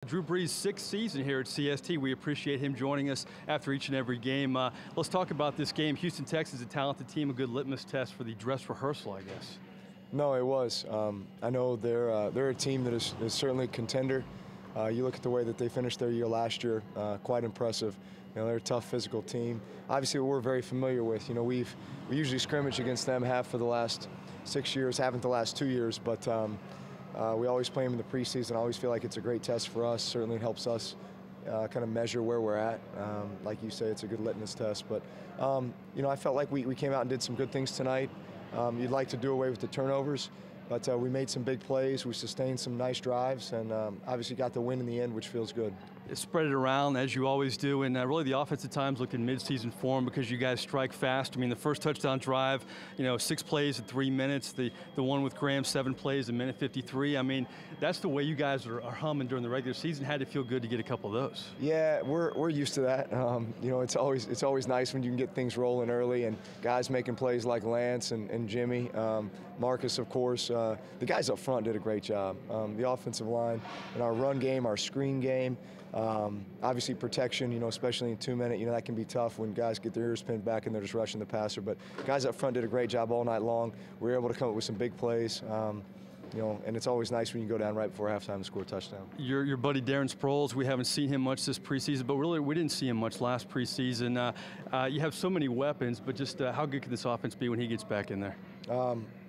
Drew Brees' sixth season here at CST. We appreciate him joining us after each and every game. Let's talk about this game. Houston Texans, a talented team, a good litmus test for the dress rehearsal, I guess. No, it was. I know they're a team that is certainly a contender. You look at the way that they finished their year last year, quite impressive. You know, they're a tough physical team. Obviously, we're very familiar with. You know, we usually scrimmage against them, have for the last 6 years, haven't the last 2 years, but we always play them in the preseason. I always feel like it's a great test for us. Certainly it helps us kind of measure where we're at. Like you say, it's a good litmus test. But, you know, I felt like we came out and did some good things tonight. You'd like to do away with the turnovers, but we made some big plays. We sustained some nice drives, and obviously got the win in the end, which feels good. Spread it around, as you always do, and really the offense at times looked in mid-season form because you guys strike fast. I mean, the first touchdown drive, you know, 6 plays in 3 minutes. The one with Graham, 7 plays in minute 53. I mean, that's the way you guys are humming during the regular season. Had to feel good to get a couple of those. Yeah, we're used to that. You know, it's always nice when you can get things rolling early and guys making plays like Lance and Jimmy, Marcus, of course. The guys up front did a great job. The offensive line and our run game, our screen game. Obviously protection, you know, especially in 2 minute, you know, that can be tough when guys get their ears pinned back and they're just rushing the passer. But guys up front did a great job all night long. We were able to come up with some big plays. You know, and it's always nice when you go down right before halftime and score a touchdown. Your buddy Darren Sproles, we haven't seen him much this preseason, but really we didn't see him much last preseason. You have so many weapons, but just how good can this offense be when he gets back in there?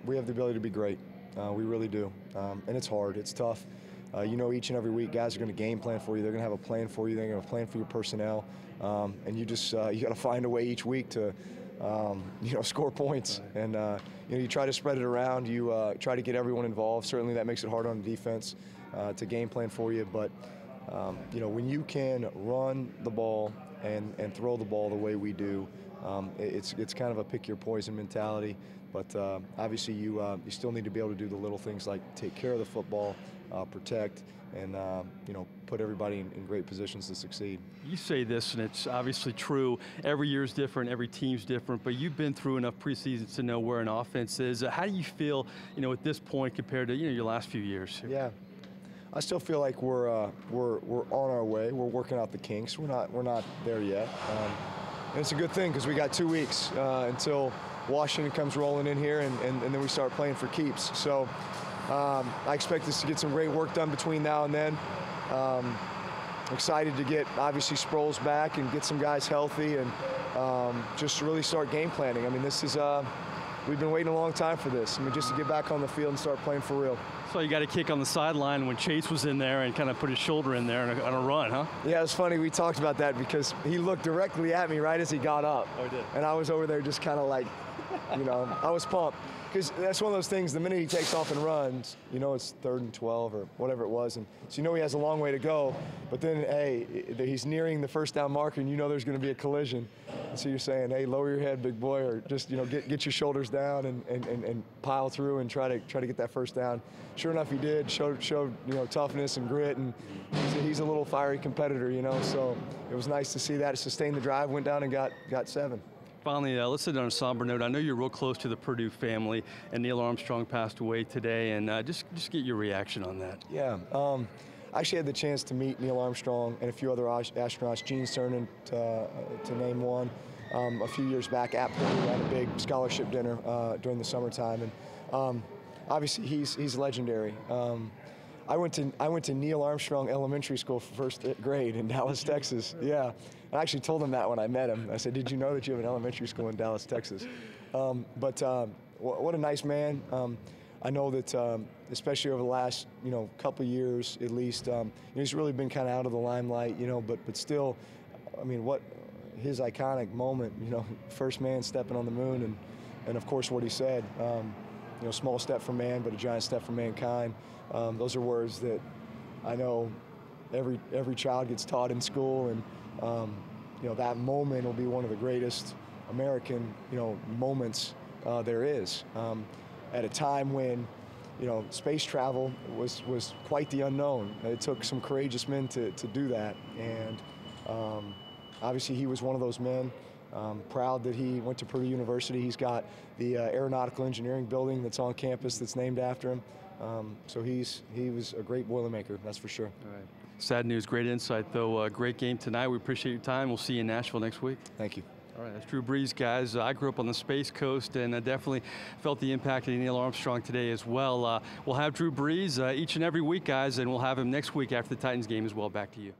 We have the ability to be great. We really do. And it's hard. It's tough. You know, each and every week, guys are going to game plan for you. They're going to have a plan for you. They're going to plan for your personnel. And you just you got to find a way each week to, you know, score points. And, you know, you try to spread it around. You try to get everyone involved. Certainly that makes it hard on the defense to game plan for you. But, you know, when you can run the ball and throw the ball the way we do, it's kind of a pick your poison mentality. But obviously you still need to be able to do the little things like take care of the football, protect, and you know, put everybody in great positions to succeed. You say this, and it's obviously true. Every year's different, every team's different, but you've been through enough preseasons to know where an offense is. How do you feel, you know, at this point compared to, you know, your last few years? Yeah, I still feel like we're on our way. We're working out the kinks. We're not there yet. And it's a good thing because we got 2 weeks until Washington comes rolling in here, and then we start playing for keeps. So I expect us to get some great work done between now and then. Excited to get, obviously, Sproles back and get some guys healthy and just really start game planning. I mean, this is, we've been waiting a long time for this. I mean, just to get back on the field and start playing for real. So you got a kick on the sideline when Chase was in there and kind of put his shoulder in there on a run, huh? Yeah, it's funny. We talked about that because he looked directly at me right as he got up. Oh, he did. And I was over there just kind of like, you know, I was pumped. Because that's one of those things, the minute he takes off and runs, you know it's 3rd and 12 or whatever it was. And so you know he has a long way to go. But then, hey, he's nearing the first down marker and you know there's going to be a collision. And so you're saying, hey, lower your head, big boy, or just, you know, get your shoulders down and pile through and try to get that first down. Sure enough, he did. Showed you know, toughness and grit, and he's a little fiery competitor, you know. So it was nice to see that. Sustained the drive, went down and got 7. Finally, let's end on a somber note. I know you're real close to the Purdue family, and Neil Armstrong passed away today, and just get your reaction on that. Yeah, I actually had the chance to meet Neil Armstrong and a few other astronauts, Gene Cernan to name one, a few years back at Purdue. We had a big scholarship dinner during the summertime, and obviously he's legendary. I went to Neil Armstrong Elementary School for 1st grade in Dallas, Texas. Yeah, I actually told him that when I met him. I said, "Did you know that you have an elementary school in Dallas, Texas?" But what a nice man. I know that, especially over the last, you know, couple years at least, you know, he's really been kind of out of the limelight, you know. But still, I mean, what his iconic moment, you know, first man stepping on the moon, and of course what he said. You know, small step for man, but a giant step for mankind. Those are words that I know every child gets taught in school, and you know, that moment will be one of the greatest American, you know, moments there is. At a time when, you know, space travel was quite the unknown. It took some courageous men to do that, and obviously he was one of those men. Proud that he went to Purdue University. He's got the aeronautical engineering building that's on campus that's named after him. So he was a great Boilermaker, that's for sure. All right. Sad news, great insight, though. Great game tonight. We appreciate your time. We'll see you in Nashville next week. Thank you. All right, that's Drew Brees, guys. I grew up on the Space Coast, and I definitely felt the impact of Neil Armstrong today as well. We'll have Drew Brees each and every week, guys, and we'll have him next week after the Titans game as well. Back to you.